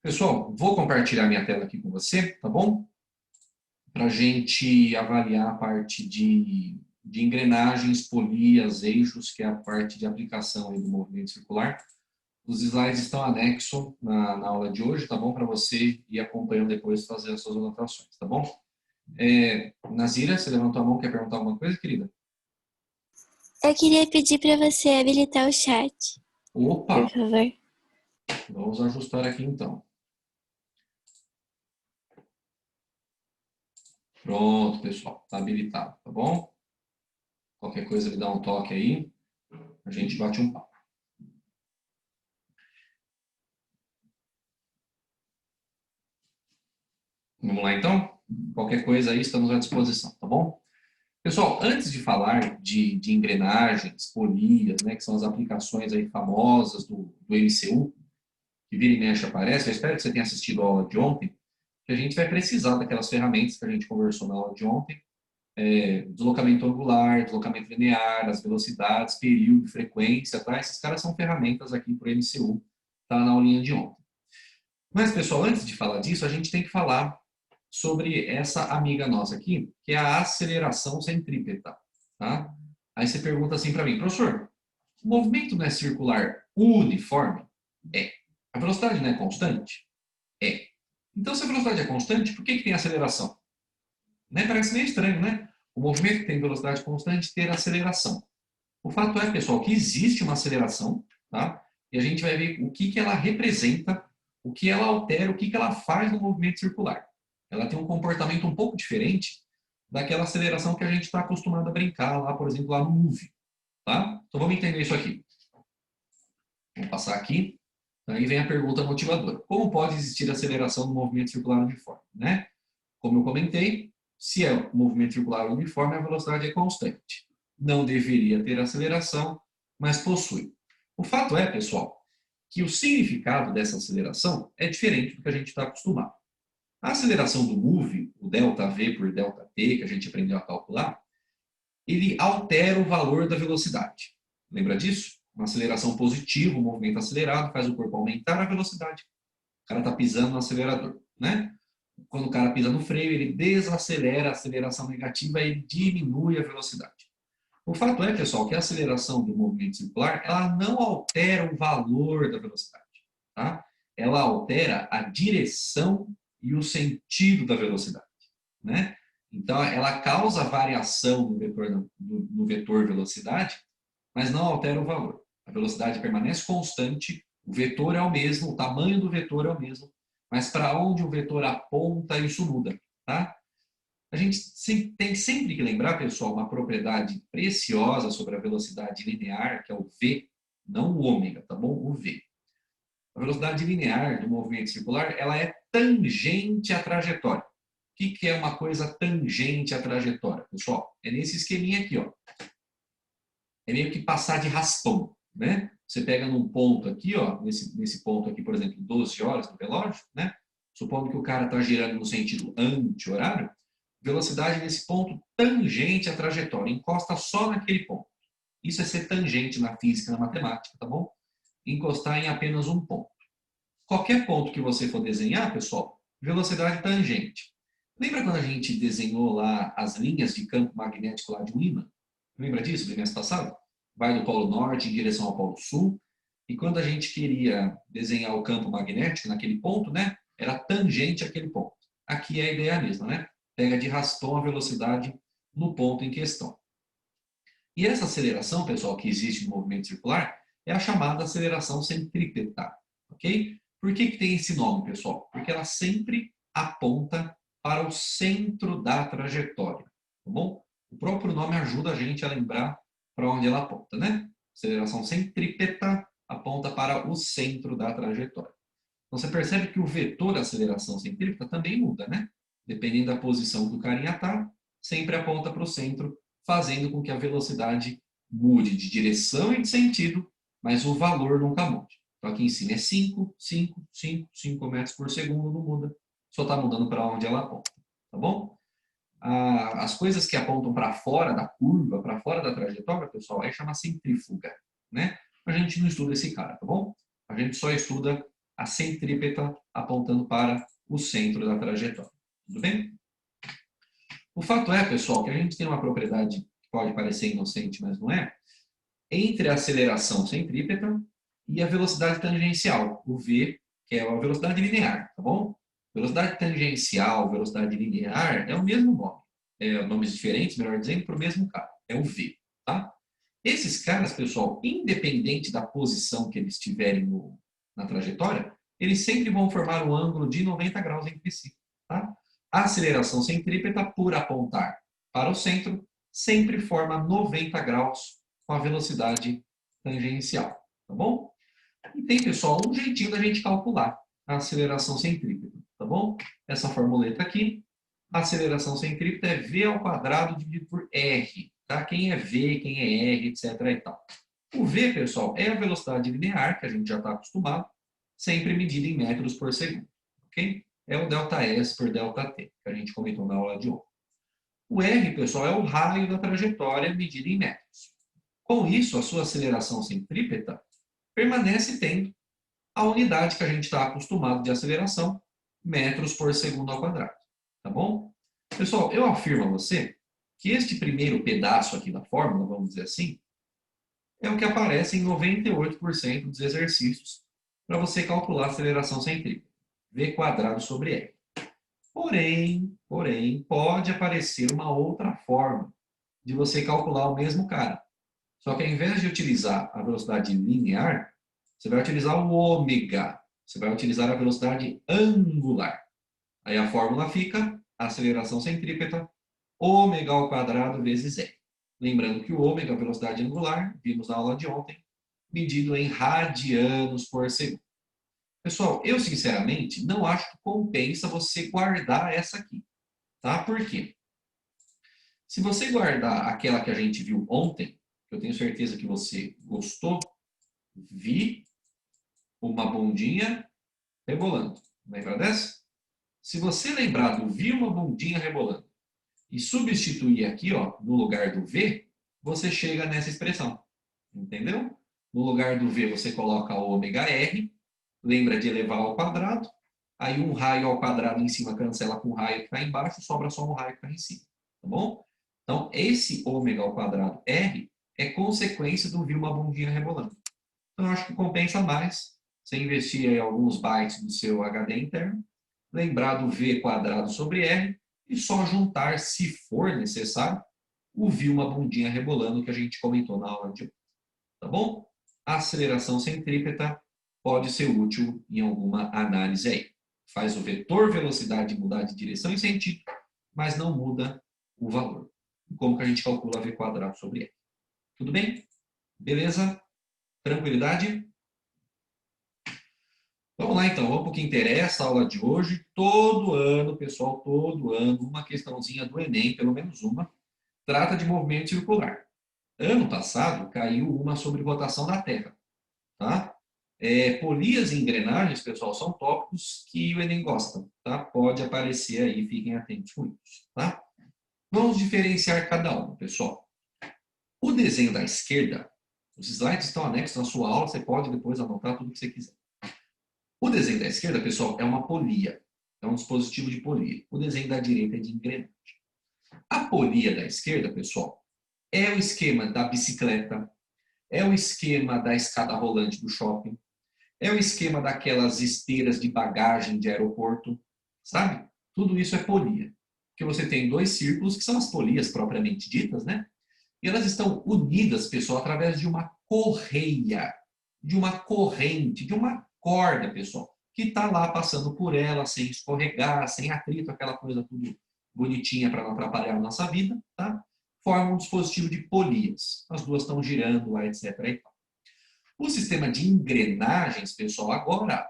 Pessoal, vou compartilhar minha tela aqui com você, tá bom? Para a gente avaliar a parte de engrenagens, polias, eixos, que é a parte de aplicação aí do movimento circular. Os slides estão anexos na aula de hoje, tá bom? Para você ir acompanhando depois, fazer as suas anotações, tá bom? Nazira, você levantou a mão, quer perguntar alguma coisa, querida? Eu queria pedir para você habilitar o chat, Opa! por favor. Vamos ajustar aqui então. Pronto, pessoal, está habilitado, tá bom? Qualquer coisa me dá um toque aí, a gente bate um papo. Vamos lá então? Qualquer coisa aí, estamos à disposição, tá bom? Pessoal, antes de falar de engrenagens, polias, né, que são as aplicações aí famosas do MCU, que vira e mexe aparece, eu espero que você tenha assistido a aula de ontem, que a gente vai precisar daquelas ferramentas que a gente conversou na aula de ontem, deslocamento angular, deslocamento linear, as velocidades, período, frequência, tá? Esses caras são ferramentas aqui para o MCU, tá na aulinha de ontem. Mas, pessoal, antes de falar disso, a gente tem que falar sobre essa amiga nossa aqui, que é a aceleração centrípeta, tá? Aí você pergunta assim para mim, professor, o movimento não é circular uniforme? É. A velocidade não é constante? É. Então, se a velocidade é constante, por que tem aceleração? Né? Parece meio estranho, né? O movimento que tem velocidade constante ter aceleração. O fato é, pessoal, que existe uma aceleração, tá? E a gente vai ver o que ela representa, o que ela altera, o que ela faz no movimento circular. Ela tem um comportamento um pouco diferente daquela aceleração que a gente está acostumado a brincar lá, por exemplo, lá no Move, tá? Então vamos entender isso aqui. Vamos passar aqui. Aí vem a pergunta motivadora. Como pode existir aceleração no movimento circular uniforme, né? Como eu comentei, se é um movimento circular uniforme, a velocidade é constante. Não deveria ter aceleração, mas possui. O fato é, pessoal, que o significado dessa aceleração é diferente do que a gente está acostumado. A aceleração do move, o ΔV por ΔT, que a gente aprendeu a calcular, ele altera o valor da velocidade. Lembra disso? Uma aceleração positiva, um movimento acelerado, faz o corpo aumentar a velocidade. O cara está pisando no acelerador, né? Quando o cara pisa no freio, ele desacelera a aceleração negativa e diminui a velocidade. O fato é, pessoal, que a aceleração do movimento circular, ela não altera o valor da velocidade, tá? Ela altera a direção e o sentido da velocidade, né? Então, ela causa variação no vetor velocidade, mas não altera o valor. A velocidade permanece constante, o vetor é o mesmo, o tamanho do vetor é o mesmo, mas para onde o vetor aponta, isso muda, tá? A gente tem sempre que lembrar, pessoal, uma propriedade preciosa sobre a velocidade linear, que é o v, não o ômega, tá bom? O v. A velocidade linear do movimento circular, ela é tangente à trajetória. O que é uma coisa tangente à trajetória, pessoal? É nesse esqueminha aqui, ó. É meio que passar de raspão, né? Você pega num ponto aqui, ó, nesse ponto aqui, por exemplo, 12 horas no relógio, né? Supondo que o cara está girando no sentido anti-horário, velocidade nesse ponto tangente à trajetória, encosta só naquele ponto. Isso é ser tangente na física, na matemática, tá bom? Encostar em apenas um ponto. Qualquer ponto que você for desenhar, pessoal, velocidade tangente. Lembra quando a gente desenhou lá as linhas de campo magnético lá de um ímã? Lembra disso, do mês passado? Vai do Polo Norte em direção ao Polo Sul. E quando a gente queria desenhar o campo magnético naquele ponto, né? Era tangente àquele ponto. Aqui é a ideia mesma, né? Pega de raspão a velocidade no ponto em questão. E essa aceleração, pessoal, que existe no movimento circular, é a chamada aceleração centrípeta, ok? Por que tem esse nome, pessoal? Porque ela sempre aponta para o centro da trajetória, tá bom? O próprio nome ajuda a gente a lembrar para onde ela aponta, né? Aceleração centrípeta aponta para o centro da trajetória. Então, você percebe que o vetor aceleração centrípeta também muda, né? Dependendo da posição que o carinha está, sempre aponta para o centro, fazendo com que a velocidade mude de direção e de sentido, mas o valor nunca mude. Então, aqui em cima é 5, 5, 5, 5 metros por segundo, não muda. Só está mudando para onde ela aponta, tá bom? As coisas que apontam para fora da curva, para fora da trajetória, pessoal, aí chama centrífuga, né? A gente não estuda esse cara, tá bom? A gente só estuda a centrípeta apontando para o centro da trajetória. Tudo bem? O fato é, pessoal, que a gente tem uma propriedade que pode parecer inocente, mas não é, entre a aceleração centrípeta e a velocidade tangencial, o v, que é a velocidade linear, tá bom? Velocidade tangencial, velocidade linear, é o mesmo nome. Nomes diferentes, melhor dizendo, para o mesmo cara. É o v, tá? Esses caras, pessoal, independente da posição que eles tiverem na trajetória, eles sempre vão formar um ângulo de 90 graus entre si, tá? A aceleração centrípeta, por apontar para o centro, sempre forma 90 graus com a velocidade tangencial, tá bom? E tem, pessoal, um jeitinho da gente calcular a aceleração centrípeta, tá bom? Essa formuleta aqui, a aceleração centrípeta é v ao quadrado dividido por r, tá? Quem é v, quem é r, etc. e tal. O v, pessoal, é a velocidade linear, que a gente já está acostumado, sempre medida em metros por segundo, ok? É o ΔS por ΔT, que a gente comentou na aula de ontem. O r, pessoal, é o raio da trajetória medida em metros. Com isso, a sua aceleração centrípeta permanece tendo a unidade que a gente está acostumado de aceleração, metros por segundo ao quadrado. Tá bom? Pessoal, eu afirmo a você que este primeiro pedaço aqui da fórmula, vamos dizer assim, é o que aparece em 98% dos exercícios para você calcular a aceleração centrípeta. V quadrado sobre R. Porém, pode aparecer uma outra forma de você calcular o mesmo cara. Só que ao invés de utilizar a velocidade linear, você vai utilizar o ômega. Você vai utilizar a velocidade angular. Aí a fórmula fica aceleração centrípeta, ômega ao quadrado vezes R. Lembrando que o ômega, a velocidade angular, vimos na aula de ontem, medido em radianos por segundo. Pessoal, eu sinceramente não acho que compensa você guardar essa aqui. Tá? Por quê? Se você guardar aquela que a gente viu ontem, eu tenho certeza que você gostou, vi uma bundinha rebolando. Lembra dessa? Se você lembrar do vi uma bundinha rebolando e substituir aqui, ó, no lugar do v, você chega nessa expressão. Entendeu? No lugar do v você coloca ômega r, lembra de elevar ao quadrado, aí um raio ao quadrado em cima cancela com o raio que está embaixo, sobra só um raio que está em cima. Tá bom? Então, esse ômega ao quadrado r é consequência do vi uma bundinha rebolando. Então, eu acho que compensa mais você investir aí alguns bytes do seu HD interno, lembrar do v quadrado sobre r e só juntar, se for necessário, o vi uma bundinha rebolando que a gente comentou na aula de hoje. Tá bom? A aceleração centrípeta pode ser útil em alguma análise aí. Faz o vetor velocidade mudar de direção e sentido, mas não muda o valor. Como que a gente calcula v quadrado sobre r? Tudo bem? Beleza? Tranquilidade? Vamos lá, então. Vamos para o que interessa, a aula de hoje. Todo ano, pessoal, todo ano, uma questãozinha do Enem, pelo menos uma, trata de movimento circular. Ano passado, caiu uma sobre rotação da Terra. Tá? Polias e engrenagens, pessoal, são tópicos que o Enem gosta. Tá? Pode aparecer aí, fiquem atentos com isso. Tá? Vamos diferenciar cada um, pessoal. O desenho da esquerda, os slides estão anexos na sua aula, você pode depois anotar tudo que você quiser. O desenho da esquerda, pessoal, é uma polia. É um dispositivo de polia. O desenho da direita é de engrenagem. A polia da esquerda, pessoal, é o esquema da bicicleta, é o esquema da escada rolante do shopping, é o esquema daquelas esteiras de bagagem de aeroporto, sabe? Tudo isso é polia. Porque você tem dois círculos, que são as polias propriamente ditas, né? E elas estão unidas, pessoal, através de uma correia, de uma corrente, de uma corda, pessoal, que está lá passando por ela, sem escorregar, sem atrito, aquela coisa tudo bonitinha para não atrapalhar a nossa vida, tá? Forma um dispositivo de polias. As duas estão girando lá, etc. E tal. O sistema de engrenagens, pessoal, agora,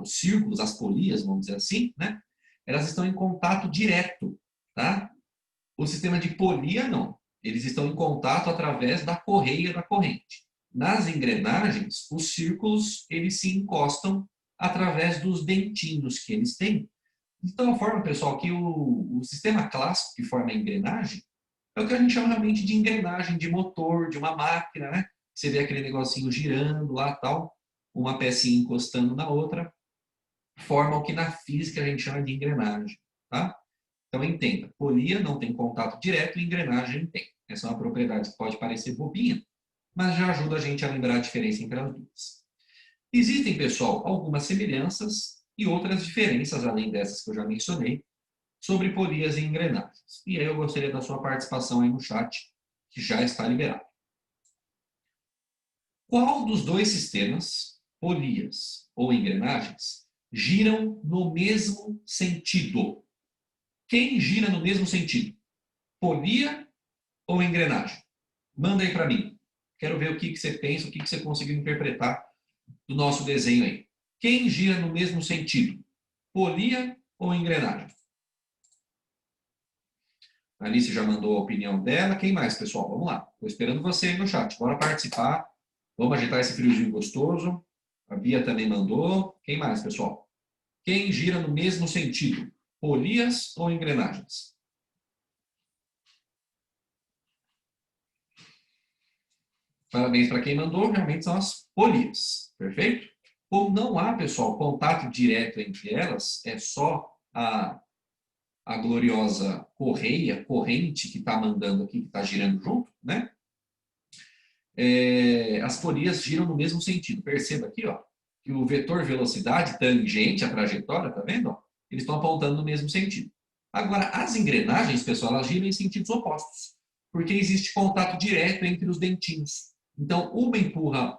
os círculos, as polias, vamos dizer assim, né? Elas estão em contato direto, tá? O sistema de polia, não. Eles estão em contato através da correia da corrente. Nas engrenagens, os círculos, eles se encostam através dos dentinhos que eles têm. Então, a forma, pessoal, que o sistema clássico que forma a engrenagem é o que a gente chama realmente de engrenagem de motor, de uma máquina, né? Você vê aquele negocinho girando lá, tal, uma pecinha encostando na outra, formam o que na física a gente chama de engrenagem, tá? Então, entenda, polia não tem contato direto e engrenagem tem. Essa é uma propriedade que pode parecer bobinha, mas já ajuda a gente a lembrar a diferença entre as duas. Existem, pessoal, algumas semelhanças e outras diferenças, além dessas que eu já mencionei, sobre polias e engrenagens. E aí eu gostaria da sua participação aí no chat, que já está liberado. Qual dos dois sistemas, polias ou engrenagens, giram no mesmo sentido? Quem gira no mesmo sentido? Polia ou engrenagem? Manda aí para mim. Quero ver o que você pensa, o que você conseguiu interpretar do nosso desenho aí. Quem gira no mesmo sentido? Polia ou engrenagem? A Alice já mandou a opinião dela. Quem mais, pessoal? Vamos lá. Estou esperando você aí no chat. Bora participar. Vamos agitar esse friozinho gostoso. A Bia também mandou. Quem mais, pessoal? Quem gira no mesmo sentido? Polias ou engrenagens? Parabéns para quem mandou. Realmente são as polias. Perfeito? Como não há, pessoal, contato direto entre elas, é só a gloriosa corrente que está mandando aqui, que está girando junto, né? As polias giram no mesmo sentido. Perceba aqui, ó, que o vetor velocidade tangente à trajetória, tá vendo? Ó? Eles estão apontando no mesmo sentido. Agora, as engrenagens, pessoal, elas giram em sentidos opostos, porque existe contato direto entre os dentinhos. Então, uma empurra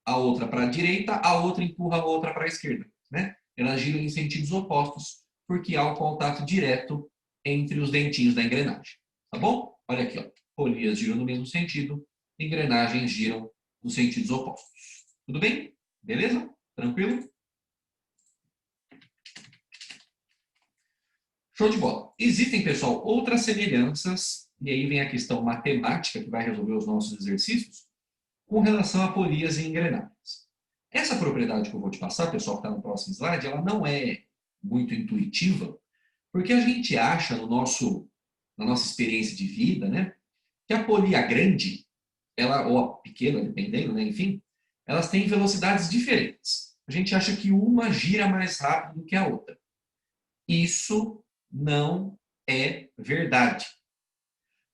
a outra para a direita, a outra empurra a outra para a esquerda, né? Elas giram em sentidos opostos, porque há um contato direto entre os dentinhos da engrenagem. Tá bom? Olha aqui, ó. Polias giram no mesmo sentido, engrenagens giram nos sentidos opostos. Tudo bem? Beleza? Tranquilo? Show de bola. Existem, pessoal, outras semelhanças, e aí vem a questão matemática que vai resolver os nossos exercícios, com relação a polias e engrenagens. Essa propriedade que eu vou te passar, pessoal, que está no próximo slide, ela não é muito intuitiva, porque a gente acha na nossa experiência de vida, né, que a polia grande, ela, ou a pequena, dependendo, né, enfim, elas têm velocidades diferentes. A gente acha que uma gira mais rápido do que a outra. Isso não é verdade.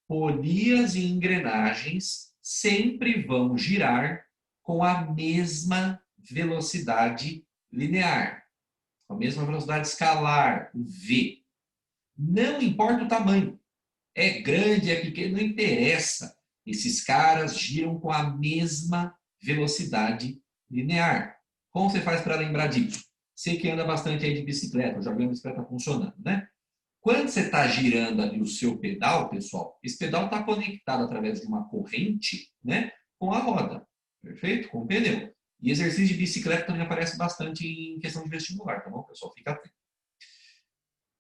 Polias e engrenagens sempre vão girar com a mesma velocidade linear, com a mesma velocidade escalar, o v. Não importa o tamanho. É grande, é pequeno, não interessa. Esses caras giram com a mesma velocidade linear. Como você faz para lembrar disso? Você que anda bastante aí de bicicleta, já viu a bicicleta funcionando, né? Quando você está girando ali o seu pedal, pessoal, esse pedal está conectado através de uma corrente, né, com a roda, perfeito? Com o pneu. E exercício de bicicleta também aparece bastante em questão de vestibular, tá bom, pessoal? Fica atento.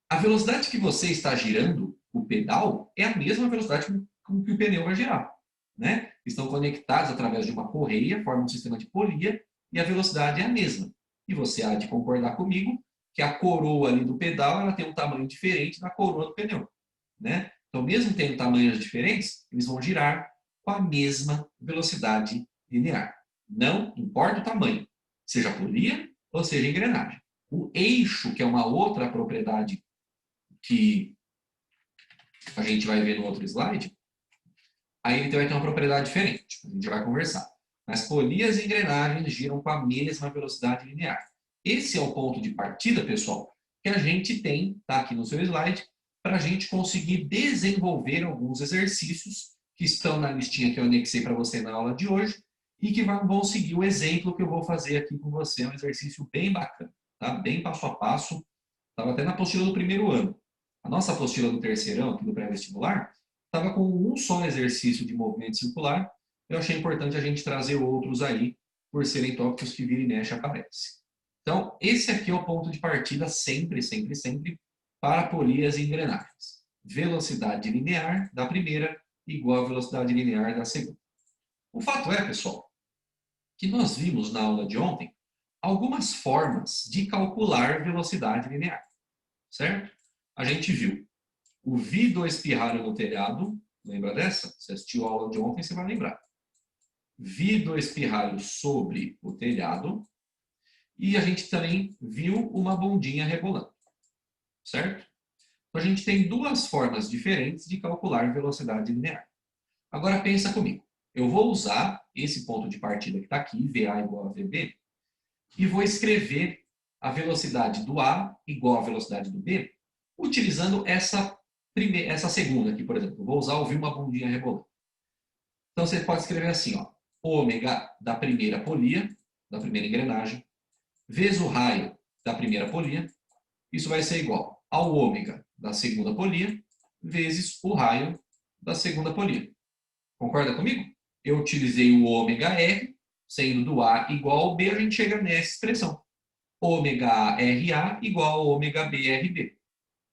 A velocidade que você está girando o pedal é a mesma velocidade com que o pneu vai girar, né? Estão conectados através de uma correia, formam um sistema de polia, e a velocidade é a mesma. E você há de concordar comigo que a coroa ali do pedal ela tem um tamanho diferente da coroa do pneu, né? Então, mesmo tendo tamanhos diferentes, eles vão girar com a mesma velocidade linear. Não importa o tamanho, seja polia ou seja engrenagem. O eixo, que é uma outra propriedade que a gente vai ver no outro slide, aí ele vai ter uma propriedade diferente, a gente vai conversar. Mas polias e engrenagens giram com a mesma velocidade linear. Esse é o ponto de partida, pessoal, que a gente tem, tá aqui no seu slide, para a gente conseguir desenvolver alguns exercícios que estão na listinha que eu anexei para você na aula de hoje e que vão seguir o exemplo que eu vou fazer aqui com você. É um exercício bem bacana, tá? Bem passo a passo. Estava até na apostila do primeiro ano. A nossa apostila do terceirão, aqui do pré-vestibular, estava com um só exercício de movimento circular. Eu achei importante a gente trazer outros aí, por serem tópicos que vira e mexe aparecem. Então, esse aqui é o ponto de partida sempre, sempre, sempre para polias e engrenagens. Velocidade linear da primeira igual a velocidade linear da segunda. O fato é, pessoal, que nós vimos na aula de ontem algumas formas de calcular velocidade linear, certo? A gente viu o V do espirralho no telhado, lembra dessa? Você assistiu a aula de ontem, você vai lembrar. V do espirralho sobre o telhado E a gente também viu uma bundinha rebolando, certo? Então, a gente tem duas formas diferentes de calcular velocidade linear. Agora, pensa comigo. Eu vou usar esse ponto de partida que está aqui, VA igual a VB, e vou escrever a velocidade do A igual à velocidade do B, utilizando essa segunda aqui, por exemplo. Eu vou usar ouvir uma bundinha rebolando. Então, você pode escrever assim, ó, ômega da primeira polia, da primeira engrenagem, vezes o raio da primeira polia, isso vai ser igual ao ômega da segunda polia, vezes o raio da segunda polia. Concorda comigo? Eu utilizei o ômega R, sendo do A igual ao B, a gente chega nessa expressão. Ômega RA igual ao ômega BRB.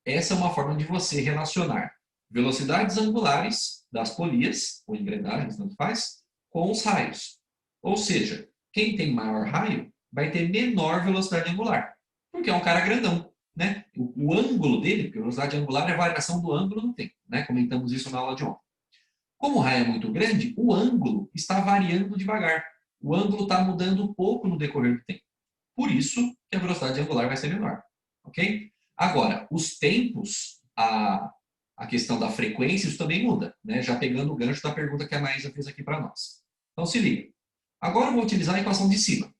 Essa é uma forma de você relacionar velocidades angulares das polias, ou engrenagens, tanto faz, com os raios. Ou seja, quem tem maior raio vai ter menor velocidade angular, porque é um cara grandão. Né? O ângulo dele, porque a velocidade angular é a variação do ângulo no tempo. Né? Comentamos isso na aula de ontem. Como o raio é muito grande, o ângulo está variando devagar. O ângulo está mudando um pouco no decorrer do tempo. Por isso que a velocidade angular vai ser menor. Ok? Agora, os tempos, a questão da frequência, isso também muda. Né? Já pegando o gancho da pergunta que a Maísa fez aqui para nós. Então, se liga. Agora eu vou utilizar a equação de cima.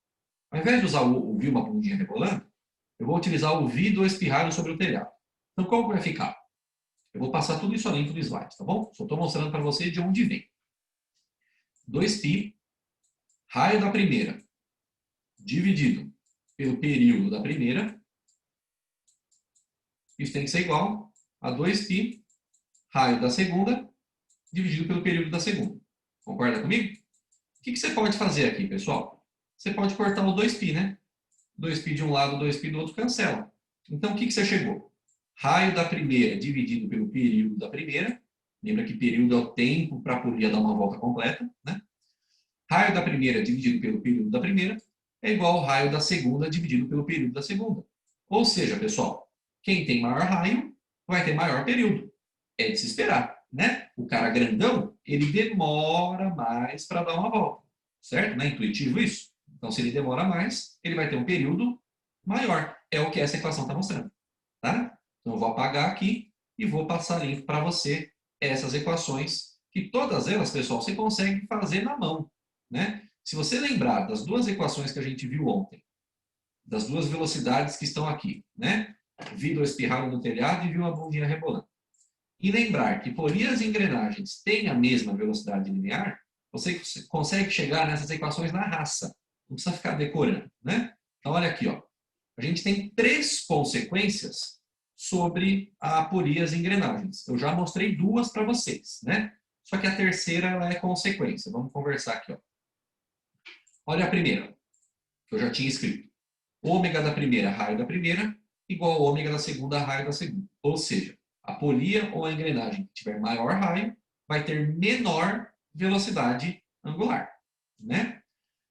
Ao invés de usar o ouvir uma bundinha rebolando, eu vou utilizar o ouvido espirrado sobre o telhado. Então, qual que vai ficar? Eu vou passar tudo isso a limpo no slide, tá bom? Só estou mostrando para você de onde vem. 2π, raio da primeira, dividido pelo período da primeira. Isso tem que ser igual a 2π, raio da segunda, dividido pelo período da segunda. Concorda comigo? O que você pode fazer aqui, pessoal? Você pode cortar o 2π, né? 2π de um lado, 2π do outro, cancela. Então, o que você chegou? Raio da primeira dividido pelo período da primeira. Lembra que período é o tempo para a polia dar uma volta completa, né? Raio da primeira dividido pelo período da primeira é igual ao raio da segunda dividido pelo período da segunda. Ou seja, pessoal, quem tem maior raio vai ter maior período. É de se esperar, né? O cara grandão, ele demora mais para dar uma volta, certo? Não é intuitivo isso? Então, se ele demora mais, ele vai ter um período maior. É o que essa equação está mostrando, tá? Então, eu vou apagar aqui e vou passar limpo para você essas equações, que todas elas, pessoal, você consegue fazer na mão, né? Se você lembrar das duas equações que a gente viu ontem, das duas velocidades que estão aqui, né? Vi do espirrado no telhado e vi uma bundinha rebolando. E lembrar que polias e engrenagens têm a mesma velocidade linear, você consegue chegar nessas equações na raça. Não precisa ficar decorando, né? Então, olha aqui, ó. A gente tem 3 consequências sobre a polias e engrenagens. Eu já mostrei 2 para vocês, né? Só que a terceira ela é consequência. Vamos conversar aqui, ó. Olha a primeira, que eu já tinha escrito. Ômega da primeira, raio da primeira, igual ao ômega da segunda, raio da segunda. Ou seja, a polia ou a engrenagem que tiver maior raio vai ter menor velocidade angular, né?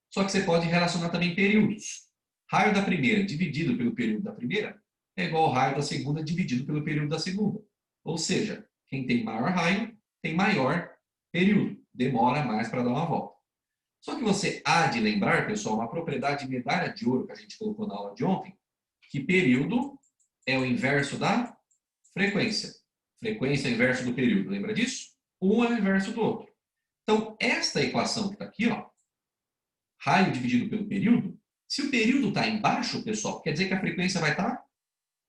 Só que você pode relacionar também períodos. Raio da primeira dividido pelo período da primeira é igual ao raio da segunda dividido pelo período da segunda. Ou seja, quem tem maior raio tem maior período, demora mais para dar uma volta. Só que você há de lembrar, pessoal, uma propriedade medalha de ouro que a gente colocou na aula de ontem, que período é o inverso da frequência. Frequência é o inverso do período, lembra disso? Um é o inverso do outro. Então, esta equação que está aqui, ó, raio dividido pelo período, se o período está embaixo, pessoal, quer dizer que a frequência vai estar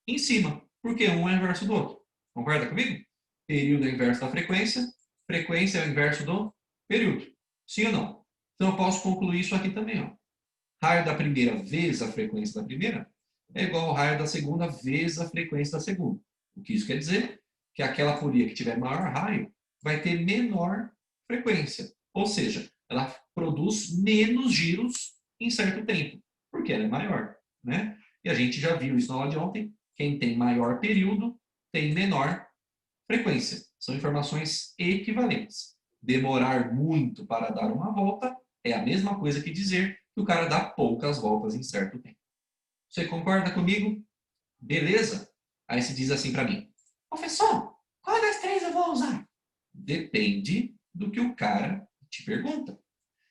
em cima, porque um é o inverso do outro. Concorda comigo? Período é o inverso da frequência, frequência é o inverso do período. Sim ou não? Então, eu posso concluir isso aqui também, ó. Raio da primeira vezes a frequência da primeira é igual ao raio da segunda vezes a frequência da segunda. O que isso quer dizer? Que aquela polia que tiver maior raio vai ter menor frequência. Ou seja, ela produz menos giros em certo tempo, porque ela é maior, né? E a gente já viu isso na aula de ontem. Quem tem maior período tem menor frequência. São informações equivalentes. Demorar muito para dar uma volta é a mesma coisa que dizer que o cara dá poucas voltas em certo tempo. Você concorda comigo? Beleza? Aí se diz assim para mim: professor, qual das 3 eu vou usar? Depende do que o cara te pergunta.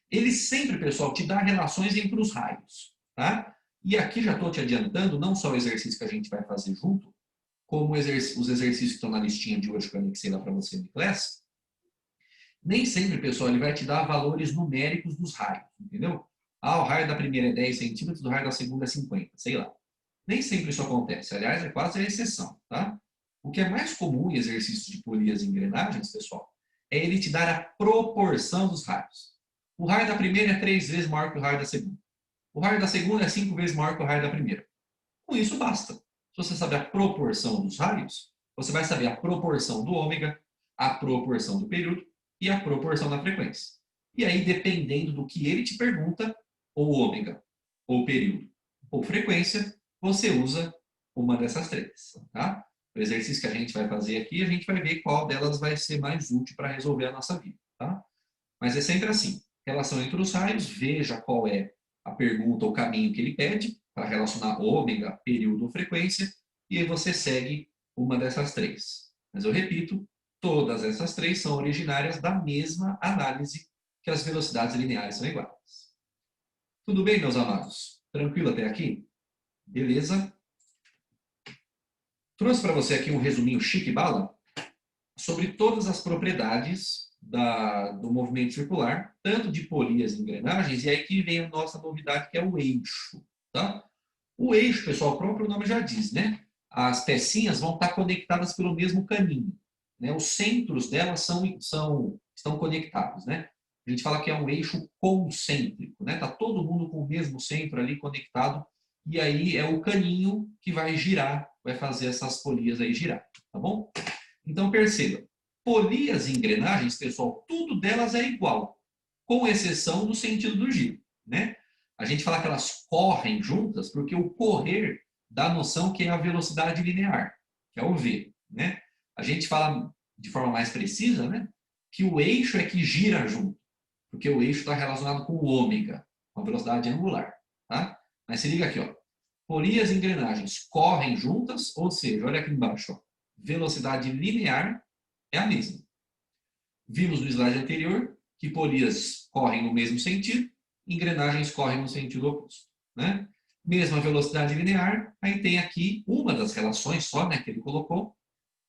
Ele sempre, pessoal, te dá relações entre os raios, tá? E aqui já estou te adiantando, não só o exercício que a gente vai fazer junto, como os exercícios que estão na listinha de hoje que eu anexei lá para você no Class. Nem sempre, pessoal, ele vai te dar valores numéricos dos raios, entendeu? Ah, o raio da primeira é 10 centímetros, o raio da segunda é 50, sei lá. Nem sempre isso acontece. Aliás, é quase a exceção, tá? O que é mais comum em exercícios de polias e engrenagens, pessoal, é ele te dar a proporção dos raios. O raio da primeira é 3 vezes maior que o raio da segunda. O raio da segunda é 5 vezes maior que o raio da primeira. Com isso, basta. Se você saber a proporção dos raios, você vai saber a proporção do ômega, a proporção do período e a proporção da frequência. E aí, dependendo do que ele te pergunta, ou ômega, ou período, ou frequência, você usa uma dessas três. Tá? O exercício que a gente vai fazer aqui, a gente vai ver qual delas vai ser mais útil para resolver a nossa vida. Tá? Mas é sempre assim. Relação entre os raios, veja qual é a pergunta ou caminho que ele pede para relacionar ômega, período ou frequência, e aí você segue uma dessas três. Mas eu repito, todas essas três são originárias da mesma análise, que as velocidades lineares são iguais. Tudo bem, meus amados? Tranquilo até aqui? Beleza? Trouxe para você aqui um resuminho chique bala sobre todas as propriedades do movimento circular, tanto de polias e engrenagens, e aí que vem a nossa novidade, que é o eixo. Tá? O eixo, pessoal, o próprio nome já diz, né? As pecinhas vão estar conectadas pelo mesmo caminho. Né? Os centros delas estão conectados. Né? A gente fala que é um eixo concêntrico. Né? Tá todo mundo com o mesmo centro ali conectado, e aí é o caninho que vai girar, vai fazer essas polias aí girar. Tá bom? Então, perceba, polias e engrenagens, pessoal, tudo delas é igual, com exceção do sentido do giro. Né? A gente fala que elas correm juntas porque o correr dá a noção que é a velocidade linear, que é o v. Né? A gente fala de forma mais precisa, né, que o eixo é que gira junto, porque o eixo está relacionado com o ômega, com a velocidade angular. Tá? Mas se liga aqui, ó. Polias e engrenagens correm juntas, ou seja, olha aqui embaixo, ó, velocidade linear é a mesma. Vimos no slide anterior que polias correm no mesmo sentido, engrenagens correm no sentido oposto. Né? Mesma velocidade linear, aí tem aqui uma das relações só, né, que ele colocou,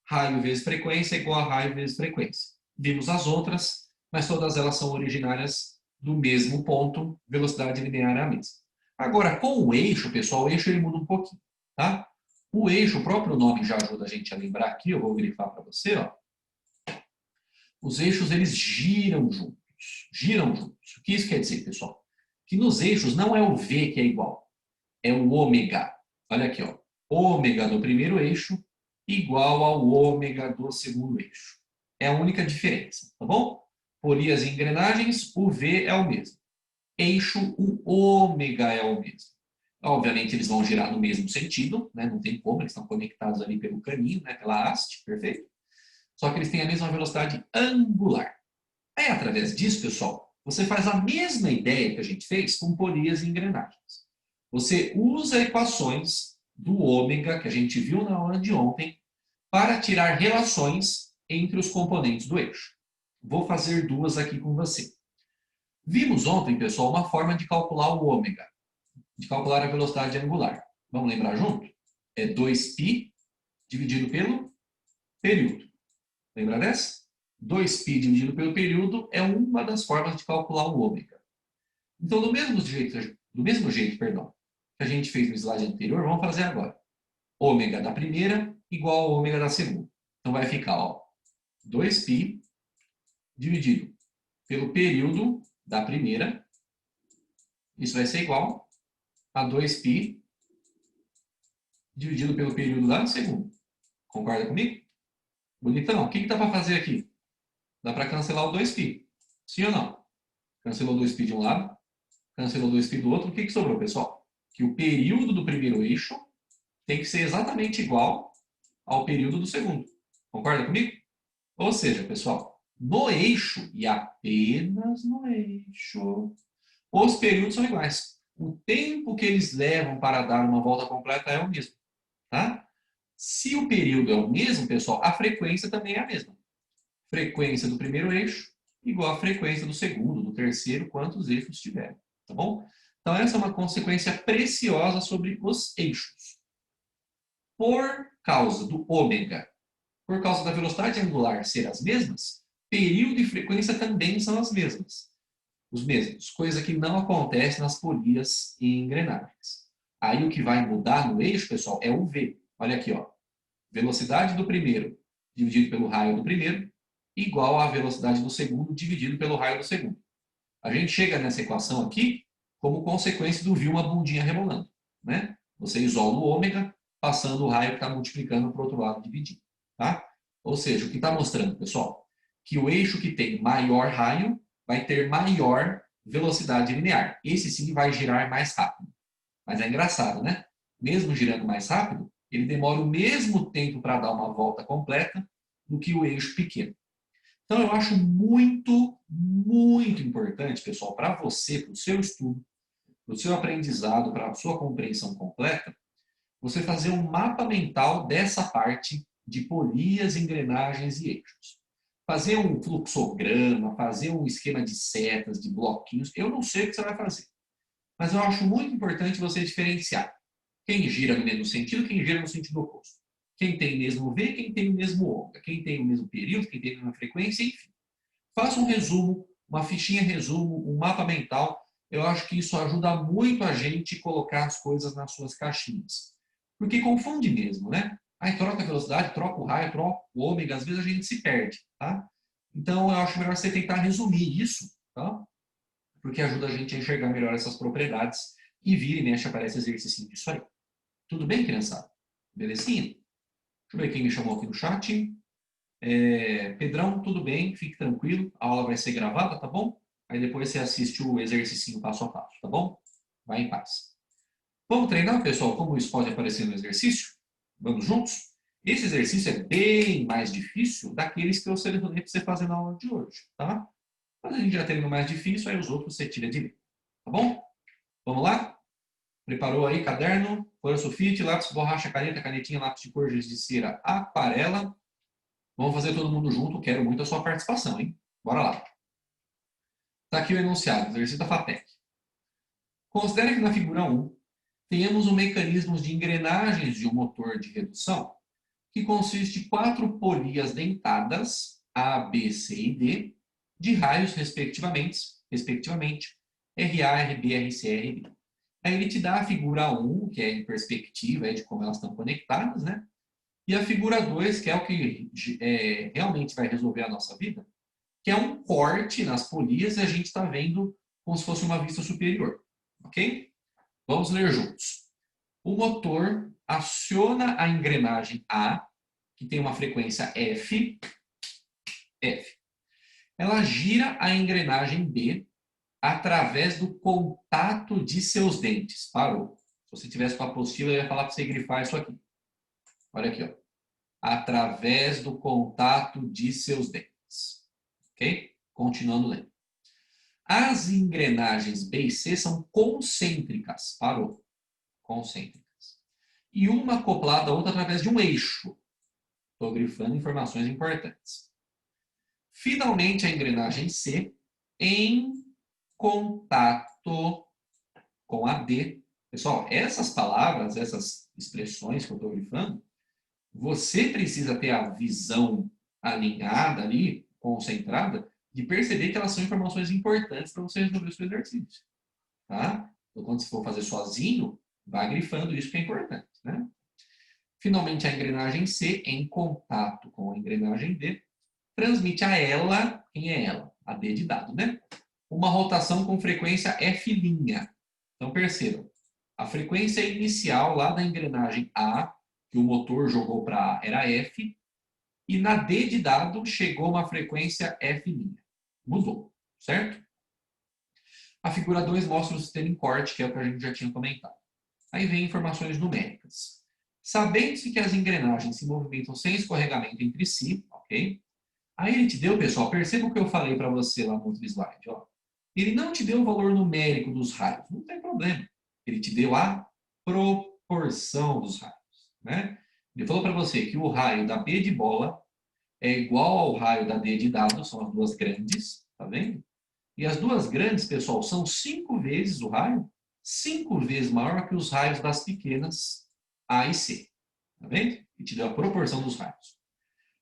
raio vezes frequência igual a raio vezes frequência. Vimos as outras, mas todas elas são originárias do mesmo ponto, velocidade linear é a mesma. Agora, com o eixo, pessoal, o eixo ele muda um pouquinho. Tá? O eixo, o próprio nome já ajuda a gente a lembrar aqui, eu vou grifar para você, ó. Os eixos, eles giram juntos. Giram juntos. O que isso quer dizer, pessoal? Que nos eixos não é o V que é igual, é o ômega. Olha aqui, ó. Ômega do primeiro eixo igual ao ômega do segundo eixo. É a única diferença, tá bom? Polias e engrenagens, o V é o mesmo. Eixo, o ômega é o mesmo. Obviamente, eles vão girar no mesmo sentido, né? Não tem como, eles estão conectados ali pelo caninho, né? Pela haste, perfeito? Só que eles têm a mesma velocidade angular. Aí, através disso, pessoal, você faz a mesma ideia que a gente fez com polias e engrenagens. Você usa equações do ômega, que a gente viu na aula de ontem, para tirar relações entre os componentes do eixo. Vou fazer duas aqui com você. Vimos ontem, pessoal, uma forma de calcular o ômega, de calcular a velocidade angular. Vamos lembrar junto? É 2π dividido pelo período. Lembra dessa? 2π dividido pelo período é uma das formas de calcular o ômega. Então, do mesmo jeito, que a gente fez no slide anterior, vamos fazer agora. Ômega da primeira igual ao ômega da segunda. Então, vai ficar, ó, 2π dividido pelo período da primeira. Isso vai ser igual a 2π dividido pelo período da segunda. Concorda comigo? Bonitão, o que dá para fazer aqui? Dá para cancelar o 2π. Sim ou não? Cancelou 2π de um lado, cancelou 2π do outro. O que sobrou, pessoal? Que o período do primeiro eixo tem que ser exatamente igual ao período do segundo. Concorda comigo? Ou seja, pessoal, no eixo, e apenas no eixo, os períodos são iguais. O tempo que eles levam para dar uma volta completa é o mesmo. Tá? Se o período é o mesmo, pessoal, a frequência também é a mesma. Frequência do primeiro eixo igual à frequência do segundo, do terceiro, quantos eixos tiverem. Tá bom? Então, essa é uma consequência preciosa sobre os eixos. Por causa do ômega, por causa da velocidade angular ser as mesmas, período e frequência também são as mesmas. Os mesmos, coisa que não acontece nas polias e engrenagens. Aí o que vai mudar no eixo, pessoal, é o V. Olha aqui, ó. Velocidade do primeiro dividido pelo raio do primeiro igual à velocidade do segundo dividido pelo raio do segundo. A gente chega nessa equação aqui como consequência do vir uma bundinha rebolando, né? Você isola o ômega, passando o raio que está multiplicando para o outro lado dividindo, tá? Ou seja, o que está mostrando, pessoal, que o eixo que tem maior raio vai ter maior velocidade linear. Esse sim vai girar mais rápido. Mas é engraçado, né? Mesmo girando mais rápido, ele demora o mesmo tempo para dar uma volta completa do que o eixo pequeno. Então, eu acho muito, muito importante, pessoal, para você, para o seu estudo, para o seu aprendizado, para a sua compreensão completa, você fazer um mapa mental dessa parte de polias, engrenagens e eixos. Fazer um fluxograma, fazer um esquema de setas, de bloquinhos, eu não sei o que você vai fazer. Mas eu acho muito importante você diferenciar quem gira no mesmo sentido, quem gira no sentido oposto. Quem tem o mesmo V, quem tem o mesmo ômega, quem tem o mesmo período, quem tem a mesma frequência, enfim. Faça um resumo, uma fichinha resumo, um mapa mental. Eu acho que isso ajuda muito a gente a colocar as coisas nas suas caixinhas. Porque confunde mesmo, né? Aí troca a velocidade, troca o raio, troca o ômega, às vezes a gente se perde, tá? Então eu acho melhor você tentar resumir isso, tá? Porque ajuda a gente a enxergar melhor essas propriedades e vira e mexe aparece exercício disso aí. Tudo bem, criançada? Belezinha? Deixa eu ver quem me chamou aqui no chat. Pedrão, tudo bem, fique tranquilo, a aula vai ser gravada, tá bom? Aí depois você assiste o exercício passo a passo, tá bom? Vai em paz. Vamos treinar, pessoal, como isso pode aparecer no exercício? Vamos juntos? Esse exercício é bem mais difícil daqueles que eu selecionei para você fazer na aula de hoje, tá? Mas a gente já treina o mais difícil, aí os outros você tira de letra, tá bom? Vamos lá? Preparou aí caderno, folha sulfite, lápis, borracha, caneta, canetinha, lápis de cor, giz de cera, aquarela. Vamos fazer todo mundo junto, quero muito a sua participação, hein? Bora lá. Está aqui o enunciado, exercício da FATEC. Considere que na figura 1, tenhamos um mecanismo de engrenagens de um motor de redução que consiste em 4 polias dentadas, A, B, C e D, de raios, respectivamente, RA, RB, RC, RB. Aí ele te dá a figura 1, que é em perspectiva, de como elas estão conectadas, né? E a figura 2, que é o que realmente vai resolver a nossa vida, que é um corte nas polias e a gente está vendo como se fosse uma vista superior. Ok? Vamos ler juntos. O motor aciona a engrenagem A, que tem uma frequência F. Ela gira a engrenagem B através do contato de seus dentes. Parou. Se você tivesse com a apostila, eu ia falar para você grifar isso aqui. Olha aqui, ó. Através do contato de seus dentes. Ok? Continuando lendo. As engrenagens B e C são concêntricas. Parou. Concêntricas. E uma acoplada à outra através de um eixo. Estou grifando informações importantes. Finalmente, a engrenagem C, em contato com a D. Pessoal, essas palavras, essas expressões que eu estou grifando, você precisa ter a visão alinhada ali, concentrada, de perceber que elas são informações importantes para você resolver o seu exercício. Tá? Então, quando você for fazer sozinho, vá grifando isso que é importante. Né? Finalmente, a engrenagem C, em contato com a engrenagem D, transmite a ela, quem é ela? A D de dado, né? Uma rotação com frequência F'. Então, percebam, a frequência inicial lá da engrenagem A, que o motor jogou para A, era F, e na D de dado chegou uma frequência F'. Mudou, certo? A figura 2 mostra o sistema em corte, que é o que a gente já tinha comentado. Aí vem informações numéricas. Sabendo-se que as engrenagens se movimentam sem escorregamento entre si, ok? Aí ele te deu, pessoal, perceba o que eu falei para você lá no outro slide, ó. Ele não te deu o valor numérico dos raios, não tem problema. Ele te deu a proporção dos raios, né? Ele falou para você que o raio da B de bola é igual ao raio da D de dado, são as duas grandes, tá vendo? E as duas grandes, pessoal, são 5 vezes o raio 5 vezes maior que os raios das pequenas A e C. Tá vendo? E te deu a proporção dos raios.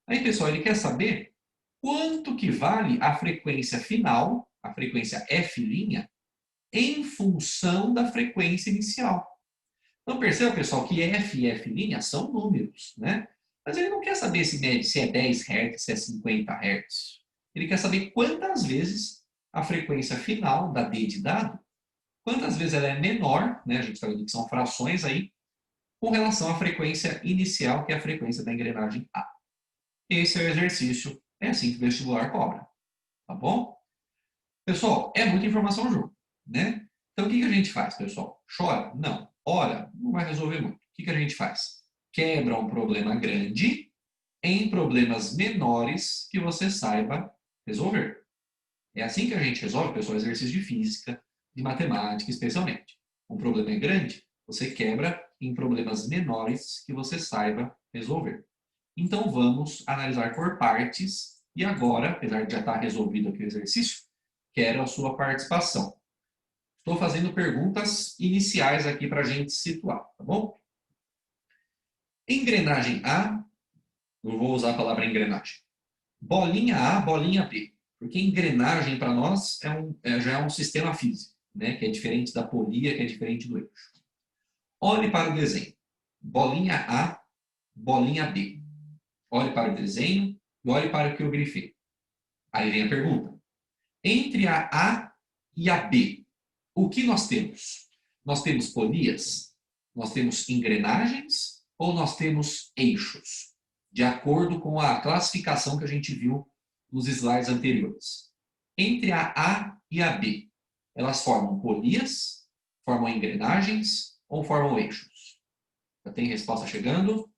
Aí, pessoal, ele quer saber quanto que vale a frequência final, a frequência F', em função da frequência inicial. Então, perceba, pessoal, que F e F' são números, né? Mas ele não quer saber se é 10 Hz, se é 50 Hz. Ele quer saber quantas vezes a frequência final da D de dado, quantas vezes ela é menor, né? A gente está vendo que são frações aí, com relação à frequência inicial, que é a frequência da engrenagem A. Esse é o exercício, é assim que o vestibular cobra, tá bom? Pessoal, é muita informação junto, né? Então, o que a gente faz, pessoal? Chora? Não. Ora, não vai resolver muito. O que a gente faz? Quebra um problema grande em problemas menores que você saiba resolver. É assim que a gente resolve, pessoal, exercícios de física, de matemática, especialmente. Um problema é grande, você quebra em problemas menores que você saiba resolver. Então, vamos analisar por partes. E agora, apesar de já estar resolvido aqui o exercício, quero a sua participação. Estou fazendo perguntas iniciais aqui para a gente situar, tá bom? Engrenagem A, eu vou usar a palavra engrenagem. Bolinha A, bolinha B. Porque engrenagem, para nós, já é um sistema físico, né? Que é diferente da polia, que é diferente do eixo. Olhe para o desenho. Bolinha A, bolinha B. Olhe para o desenho e olhe para o que eu grifei. Aí vem a pergunta. Entre a A e a B, o que nós temos? Nós temos polias? Nós temos engrenagens? Ou nós temos eixos? De acordo com a classificação que a gente viu nos slides anteriores. Entre a A e a B, elas formam polias, formam engrenagens ou formam eixos? Já tem resposta chegando?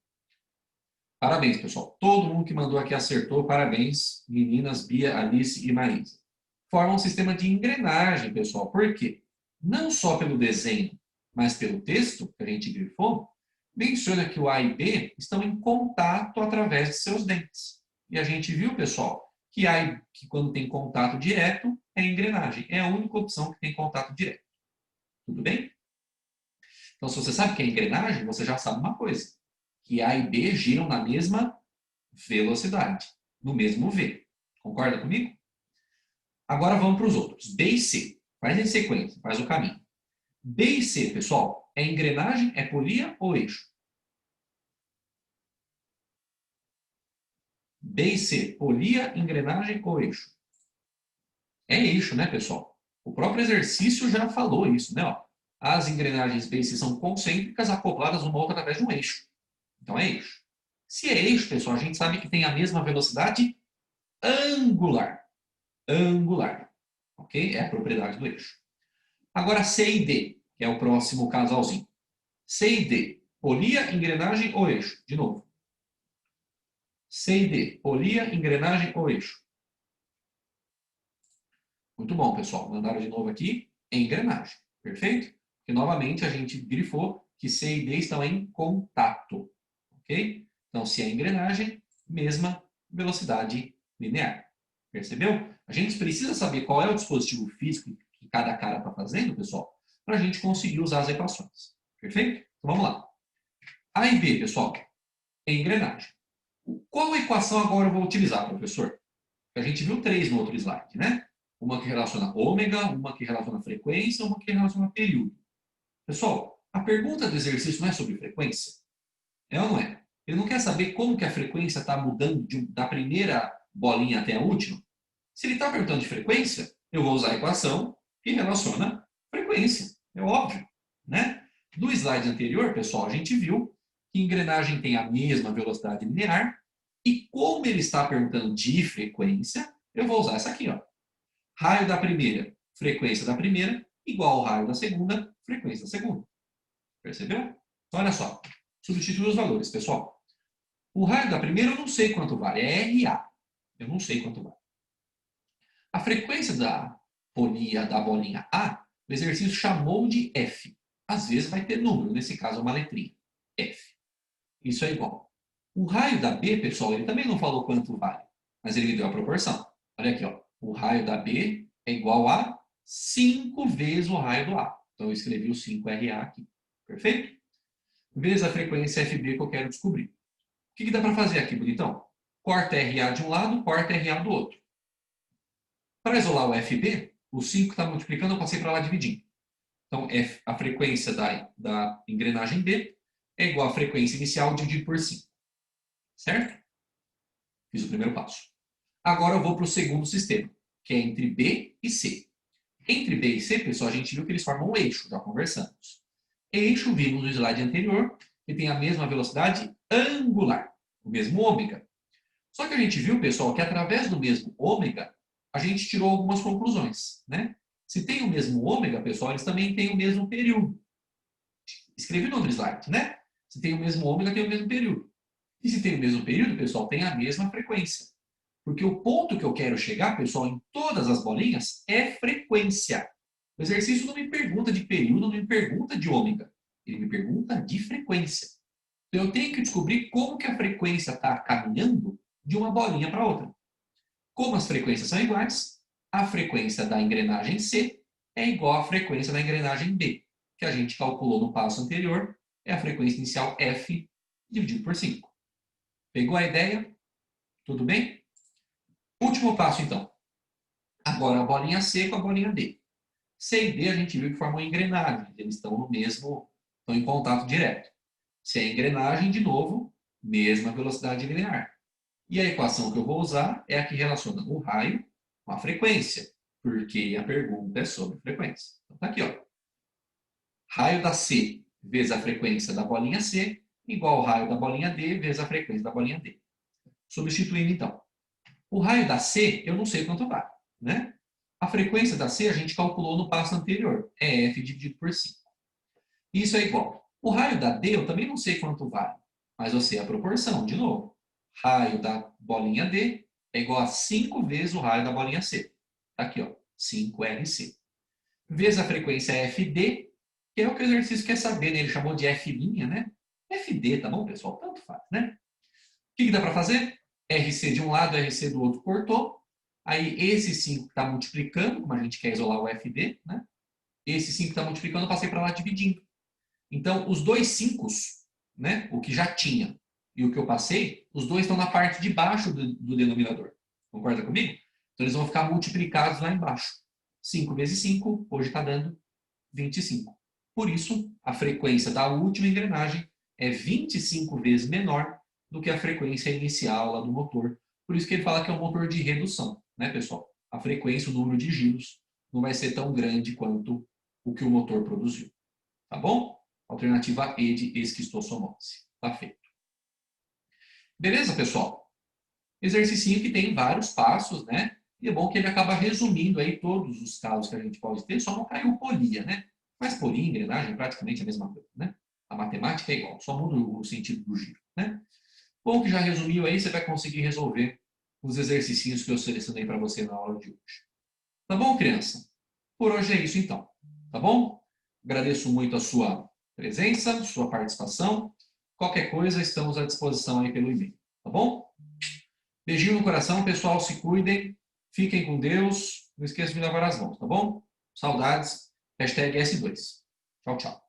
Parabéns, pessoal. Todo mundo que mandou aqui acertou. Parabéns, meninas Bia, Alice e Marisa. Forma um sistema de engrenagem, pessoal. Por quê? Não só pelo desenho, mas pelo texto que a gente grifou, menciona que o A e B estão em contato através de seus dentes. E a gente viu, pessoal, que quando tem contato direto, é engrenagem. É a única opção que tem contato direto. Tudo bem? Então, se você sabe que é engrenagem, você já sabe uma coisa. Que A e B giram na mesma velocidade, no mesmo V. Concorda comigo? Agora vamos para os outros. B e C. Faz em sequência, faz o caminho. B e C, pessoal, é engrenagem, é polia ou eixo? B e C, polia, engrenagem ou eixo? É eixo, né, pessoal? O próprio exercício já falou isso, né? Ó, as engrenagens B e C são concêntricas acopladas uma outra através de um eixo. Então é eixo. Se é eixo, pessoal, a gente sabe que tem a mesma velocidade angular. Angular. Ok? É a propriedade do eixo. Agora C e D, que é o próximo casalzinho. C e D, polia, engrenagem ou eixo? De novo. C e D, polia, engrenagem ou eixo? Muito bom, pessoal. Mandaram de novo aqui, engrenagem. Perfeito? Porque, novamente, a gente grifou que C e D estão em contato. Ok? Então, se é engrenagem, mesma velocidade linear. Percebeu? A gente precisa saber qual é o dispositivo físico que cada cara está fazendo, pessoal, para a gente conseguir usar as equações. Perfeito? Então, vamos lá. A e B, pessoal, é engrenagem. Qual equação agora eu vou utilizar, professor? A gente viu 3 no outro slide, né? Uma que relaciona ômega, uma que relaciona frequência, uma que relaciona período. Pessoal, a pergunta do exercício não é sobre frequência? É ou não é? Ele não quer saber como que a frequência está mudando da primeira bolinha até a última? Se ele está perguntando de frequência, eu vou usar a equação que relaciona frequência. É óbvio, né? No slide anterior, pessoal, a gente viu que engrenagem tem a mesma velocidade linear e como ele está perguntando de frequência, eu vou usar essa aqui, ó. Raio da primeira, frequência da primeira, igual ao raio da segunda, frequência da segunda. Percebeu? Então, olha só. Substitui os valores, pessoal. O raio da primeira eu não sei quanto vale, é RA. Eu não sei quanto vale. A frequência da polia da bolinha A, o exercício chamou de F. Às vezes vai ter número, nesse caso é uma letrinha. F. Isso é igual. O raio da B, pessoal, ele também não falou quanto vale, mas ele me deu a proporção. Olha aqui, ó. O raio da B é igual a 5 vezes o raio do A. Então, eu escrevi o 5RA aqui. Perfeito? Vezes a frequência FB que eu quero descobrir. O que dá para fazer aqui, bonitão? Corta RA de um lado, corta RA do outro. Para isolar o FB, o 5 está multiplicando, eu passei para lá dividindo. Então, a frequência da engrenagem B é igual à frequência inicial dividido por 5. Certo? Fiz o primeiro passo. Agora eu vou para o segundo sistema, que é entre B e C. Entre B e C, pessoal, a gente viu que eles formam um eixo, já conversamos. Eixo, vimos no slide anterior, que tem a mesma velocidade angular, o mesmo ômega. Só que a gente viu, pessoal, que através do mesmo ômega, a gente tirou algumas conclusões, né? Se tem o mesmo ômega, pessoal, eles também têm o mesmo período. Escrevi no outro slide, né? Se tem o mesmo ômega, tem o mesmo período. E se tem o mesmo período, pessoal, tem a mesma frequência. Porque o ponto que eu quero chegar, pessoal, em todas as bolinhas, é frequência. O exercício não me pergunta de período, não me pergunta de ômega. Ele me pergunta de frequência. Então, eu tenho que descobrir como que a frequência está caminhando de uma bolinha para outra. Como as frequências são iguais, a frequência da engrenagem C é igual à frequência da engrenagem B, que a gente calculou no passo anterior, é a frequência inicial F dividido por 5. Pegou a ideia? Tudo bem? Último passo, então. Agora a bolinha C com a bolinha D. C e D a gente viu que formam engrenagens, eles estão estão em contato direto. Se é engrenagem, de novo, mesma velocidade linear. E a equação que eu vou usar é a que relaciona o raio com a frequência, porque a pergunta é sobre frequência. Então, tá aqui, ó. Raio da C vezes a frequência da bolinha C igual ao raio da bolinha D vezes a frequência da bolinha D. Substituindo, então. O raio da C, eu não sei quanto vale, né? A frequência da C a gente calculou no passo anterior. É F dividido por 5. Isso é igual. O raio da D eu também não sei quanto vale, mas eu sei a proporção, de novo. Raio da bolinha D é igual a 5 vezes o raio da bolinha C. Tá aqui, ó, 5RC. Vezes a frequência FD, que é o que o exercício quer saber, né? Ele chamou de F', né? FD, tá bom, pessoal? Tanto faz, né? O que dá para fazer? RC de um lado, RC do outro, cortou. Aí esse 5 está multiplicando, como a gente quer isolar o FD, né? Esse 5 está multiplicando, eu passei para lá dividindo. Então, os dois 5, né? O que já tinha e o que eu passei, os dois estão na parte de baixo do denominador. Concorda comigo? Então, eles vão ficar multiplicados lá embaixo. 5 vezes 5, hoje está dando 25. Por isso, a frequência da última engrenagem é 25 vezes menor do que a frequência inicial lá do motor. Por isso que ele fala que é um motor de redução, né, pessoal? A frequência, o número de giros, não vai ser tão grande quanto o que o motor produziu. Tá bom? Alternativa E de esquistossomose. Tá feito. Beleza, pessoal? Exercício que tem vários passos, né? E é bom que ele acaba resumindo aí todos os casos que a gente pode ter, só não caiu polia, né? Mas polia e engrenagem é praticamente a mesma coisa, né? A matemática é igual, só muda o sentido do giro, né? Bom que já resumiu aí, você vai conseguir resolver os exercícios que eu selecionei para você na aula de hoje. Tá bom, criança? Por hoje é isso, então. Tá bom? Agradeço muito a sua presença, sua participação. Qualquer coisa, estamos à disposição aí pelo e-mail. Tá bom? Beijinho no coração, pessoal. Se cuidem. Fiquem com Deus. Não esqueçam de lavar as mãos, tá bom? Saudades. #S2. Tchau, tchau.